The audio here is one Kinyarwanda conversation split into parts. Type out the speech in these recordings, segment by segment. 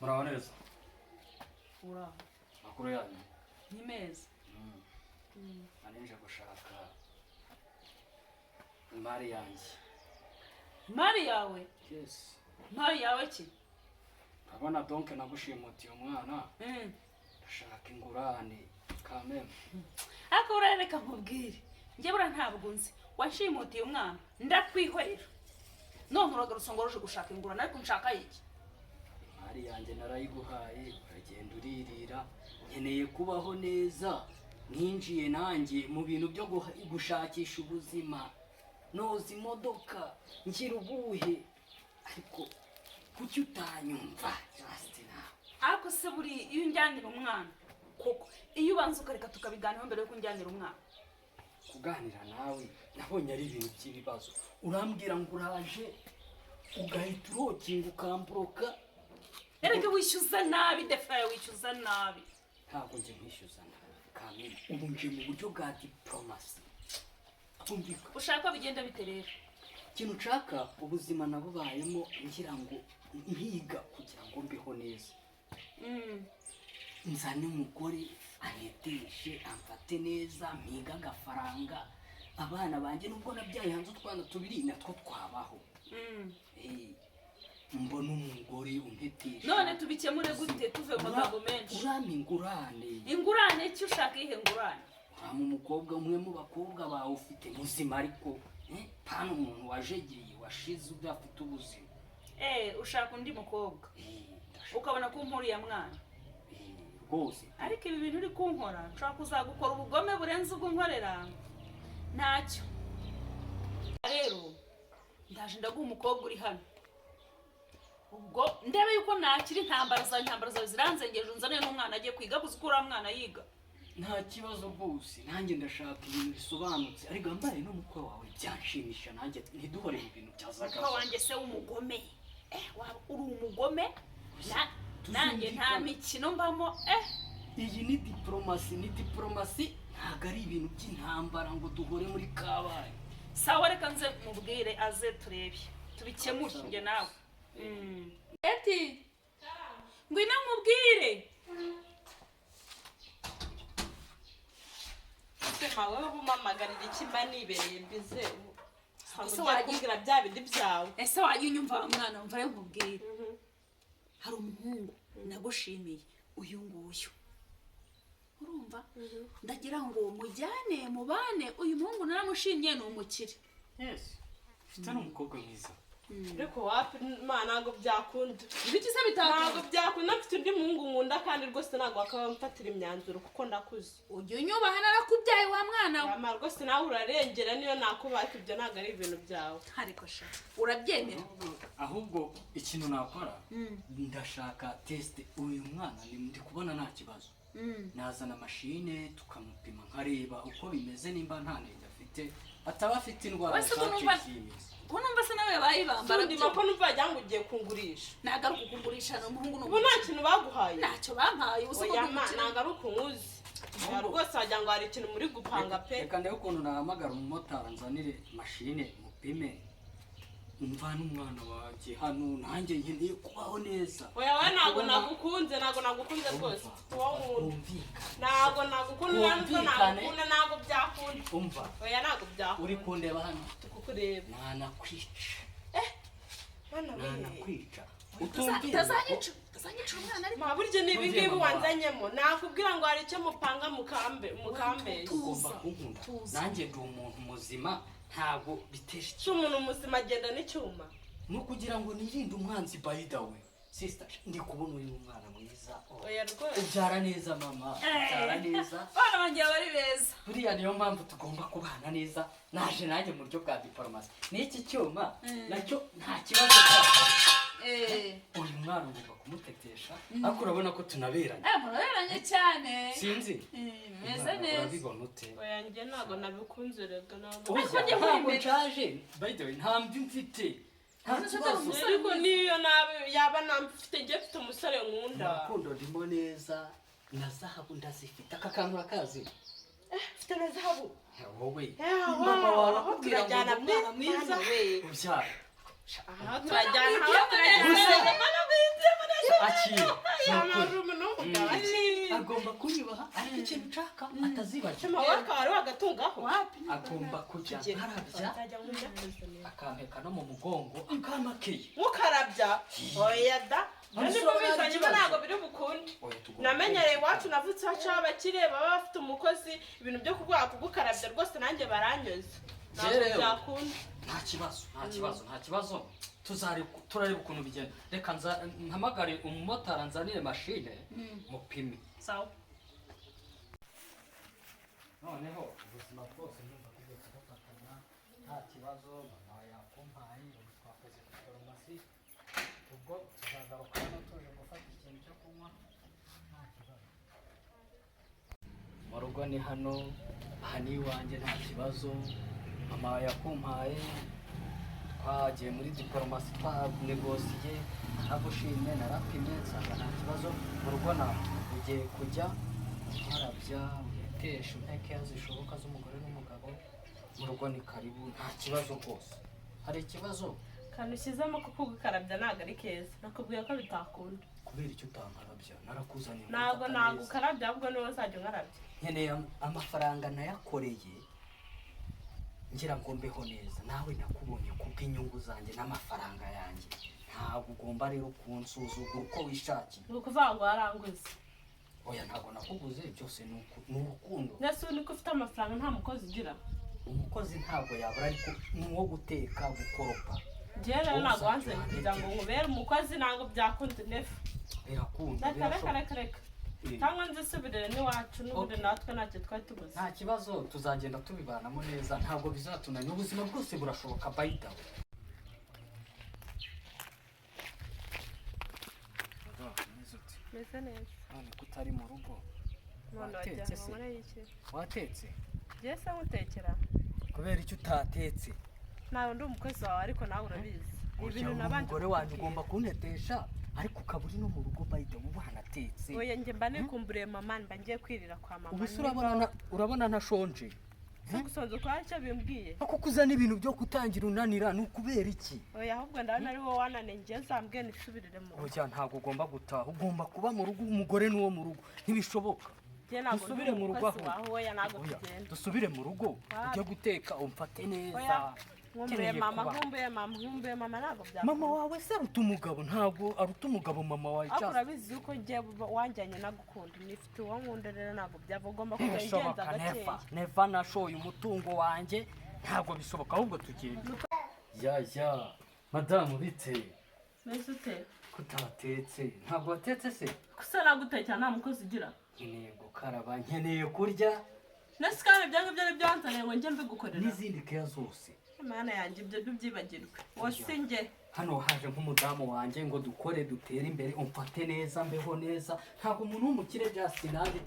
muraho neza uraho makuru yanyu ni meza aneje gushaka imari yanjye. Mari yawe? Yes. Mari yawe ki? Urabona donc nagushimutiye umwana ndashaka ingurane kameme. Ariko urareka nkubwire njye bura ntabwo nzi washimutiye umwana ndakwihorera none uragarutse ngo uje gushaka ingurane ariko nshaka iki? Imari yanjye narayiguhaye uragenda uririra nkeneye kubaho neza ninjiye nanjye mu bintu byo gushakisha ubuzima noza imodoka ngira ubuhe ariko kuki utanyumva Justina? Ariko se buri iyo njyanira umwana koko iyo ubanza ukareka tukabiganiraho mbere yo kunjyanira umwana. Kuganira nawe nabonye ari ibintu by'ibibazo urambwira ngo uraje ugahita urokinga ukamburoka. Erega wishyuza nabi defaya wishyuza nabi. Ntabwo nje nkwishyuza nabi kameme ubu nje mu buryo bwa diplomasi. Ushaka bigenda bite rero? Ikintu nshaka ubuzima nabubayemo ngira ngo nkiga kugira ngo mbeho neza. Nzane umugore aneteshe amfate neza mpiga agafaranga abana banjye nubwo nabyaye hanze utwana tubiri natwo twabaho. Mbona umugore untetesha. None tubikemure gute tuve mu magambo menshi? Urame ingurane. Ingurane icyo ushaka ihe ngurane? Urame umukobwa umwe mu bakobwa bawe ufite muzima ariko pana umuntu wajegeye washize udafite ubuzima. Ushaka undi mukobwa. Ukabona ko mpuriye mwana. Rwose. Ariko ibi bintu uri kunkora nshaka kuzagukora ubugome burenze ubwo nkorera. Ntacyo. Rero ndaje ndaguha umukobwa uri hano. Ubwo ndebe yuko nakiri intambara zawe ziranzengeje unzane n'umwana agiye kwiga kuzikura mwana yiga. Nta kibazo bose nanjye ndashaka ibintu bisobanutse ariko mbaye no mukwe wawe byanshimisha nanjye ntiduhore ibintu byazaga. Mukwe wanjye se w'umugome. Waba uri umugome? Nanjye nta mikino mbamo. Iyi ni diplomasi ntago ari ibintu by'intambara ngo duhore muri kabaye. Sawa reka nze mubwire aze turebe tubikemure njye nawe. Eti ngwino mubwire. Sema wewe bumamagarira ikimba nibereye mbize. Ese wagira bya bindi byawe. Ese wanyunyumva mwana mva nkubwire. Hari umuhungu nagushimiye uyu nguyu. Urumva? Ndagira ngo mujyane mubane uyu muhungu naramushimye ni umukire. Yes. Ufite n'umukobwa mwiza. Ariko wapi ntago byakunda. Ibiki se bitakunda? Ntago byakunda mfite undi muhungu nkunda kandi rwose ntago akamfatira imyanzuro kuko ndakuze. Ujye unyubaha narakubyaye wa mwana we. Mama rwose nawe urarengera niyo nakubaka ibyo ntago ari ibintu byawe. Ariko sha urabyemera? Ahubwo ikintu nakora ndashaka test uyu mwana ndi kubona nta kibazo. Nazana mashine tukamupima nkareba uko bimeze nimba nta ntege afite ataba afite indwara z'imizi. Numva se nawe bayibambara ndimo ko numva yajyango ugiye kungurisha. Nagaruka kugurisha no muhungu ubu nta kintu baguhaye. Ntacyo bampaye usuko nagaruka unkuzi. Rwose wajyango hari ikintu muri gupanga pe. Reka ndebe ukuntu nahamagara umumotari nzanire mashine mupime. Umva n'umwana waje hano nanjye nkeneye kubaho neza. Oya we ntago nagukunze rwose. Ntago nagukunze ntago byakunda. Umva. Oya ntago byakunda. Uri kundeba hano. Tukukureba. Nanakwica. Mana we. Nanakwica. Utazanyica umwana ari. Maburyo nibi ngibi wanzanyemo. Nakubwira ngo hari icyo mupanga mukambe. Ugomba kunkunda. Nanjye ndi umuntu muzima. Ntabwo bitesha cy'umuntu muzima agenda n'icyuma no kugira ngo nirinde umwanzi by the way. Sister ndi kubona uyu mwana mwiza. Oya rwose ubyara neza mama. Ubyara neza. Bana banjye bari beza. Buriya niyo mpamvu tugomba kubana neza. Naje nanjye mu buryo bwa diplomasi. N'iki cyuma nacyo nta kibazo cya. Uyu mwana ngomba kumutetesha ariko urabona ko tunaberanye. Muraberanye cyane. Sinzi. Meze neza. Urabibona ute? Oya njye ntago nabikunze rega ntabwo. Ntabwo nshaje. By the way nta mvi mfite. Ariko niyo nabe yaba namfite njye mfite umusore nkunda. Urukundo ndimo neza na zahabu ndazifite. Aka kantu akazi. Mfite na zahabu. Wowe. Mama wawe akubwira ngo umwana mwiza. Ubyara. Turajyana Aki agaciro yamaze umuntu w'umugabo agomba kunyubaha ariko ikintu nshaka atazibagirwa shema wowe akaba ari wagatungaho agomba kujya nkarabya akampeka no mu mugongo akamakeye mukarabya oya da Ndi kubizanye ntabwo biri bukunde namenyereye iwacu navutse haca abakire baba bafite umukozi ibintu byo kurwara kugukarabya rwose nanjye baranyoza ntabwo byakunda nta kibazo turareba ukuntu bigenda reka mpamagare umumotari anzanire mashine mupime sawa noneho ubuzima bwose numva tugiye kubufatanya nta kibazo mama yakumpaye ubu twakoze ku farumasi ubwo tuzagaruka hano tuje gufata ikintu cyo kunywa nta kibazo mu rugo ni hano aha ni iwanjye nta kibazo mama yakumpaye twagiye muri diporomasi twanegosiye naragushimye narapimye nsanga nta kibazo mu rugo nawe ugiye kujya nkarabya uyatesha intekeya zishoboka z'umugore n'umugabo mu rugo ni karibu nta kibazo rwose hari ikibazo kandi ushyizemo ko kugukarabya ntabwo ari keza nakubwiye ko bitakunda kubera icyo utankarabya narakuzaniye ntabwo ukarabya ahubwo niwe uzajya unkarabya nkeneye amafaranga nayakoreye ngira ngo mbeho neza nawe nakubonye kubw'inyungu zanjye n'amafaranga yanjye ntabwo ugomba rero kunsuzugura uko wishakiye ni ukuvuga ngo waranguze oya ntabwo nakuguze byose ni urukundo ndetse uko ufite amafaranga nta mukozi ugira umukozi ntabwo yabura ariko ni uwo guteka gukoropa njyewe rero ntabwo wanze kugira ngo nkubere umukozi ntabwo byakunda nefu birakunda reka cyangwa nzisubirire n'iwacu n'ubundi natwe ntacyo twari tubuze nta kibazo tuzagenda tubibanamo neza ntabwo bizatunanira ubuzima bwose burashoboka bayidawe meze neza none ko utari mu rugo watetse se watetse njye se ngutekera kubera icyo utatetse ntawe ndi umukozi wawe ariko nawe urabizi ibintu nabanje umugore wanjye ugomba kuntetesha ariko ukaba uri no mu rugo bayidawe ubu hanatetse oya njye mba nikumburiye mama mba ngiye kwirira kwa mama ubu se urabona ntashonje gusonza uko hari icyo bimbwiye ako kuzana ibintu byo kutangira unanira ni ukubera iki oya ahubwo ndabona ari wowe wananiye njye zambwiye nisubirire mu rugo oya ntabwo ugomba gutaha ugomba kuba mu rugo umugore n'uwo mu rugo ntibishoboka dusubire mu rugo aho oya ntabwo tugenda dusubire mu rugo ujye guteka umfate neza nkumbuye mama ntabwo byakora mama wawe se aruta umugabo ntabwo aruta umugabo mama wawe cyane urabizi yuko njye wanjyanye nagukunda nifite uwo nkunda rero ntabwo byava ugomba kujya ingenza gakeya neva nashoye umutungo wanjye ntabwo bishoboka ahubwo tugenda ya madamu bite mbese ute kutatetse ntabwo watetse se gusa nagutekera nta mukozi ugira nkeneye gukaraba nkeneye kurya nasi kandi ibyo ngibyo ni byo wanzaniye ngo njye mbigukorera n'izindi keya zose imana yanjye ibyo by'ibyibagirwe wose njye hano haje nk'umudamu wanjye ngo dukore dutere imbere umfate neza mbeho neza ntabwo umuntu w'umukire Justin nanjye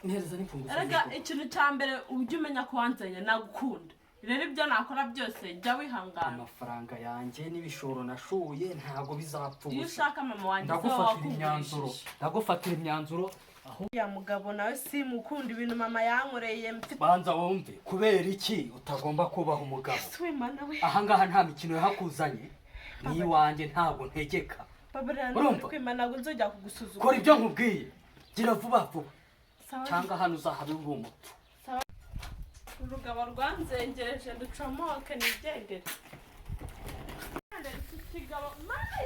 neza n'imfunguzo erega ikintu cya mbere ujye umenya ko wanzanye nagukunda rero ibyo nakora byose jya wihangana amafaranga yanjye n'ibishoro nashoye ntabwo bizapfa iyo ushaka mama wanjye ndagufatira imyanzuro aho ya mugabo nawe simukunda ibintu mama yankoreye banza wumve kubera iki utagomba kubaha umugabo ahangaha nta mikino yahakuzanye n'iwanjye ntabwo ntegeka kora ibyo nkubwiye gira vuba vuba cyangwa hano uzahabe uri umuto urugabo rwanzengereje ducomoke nigendere mana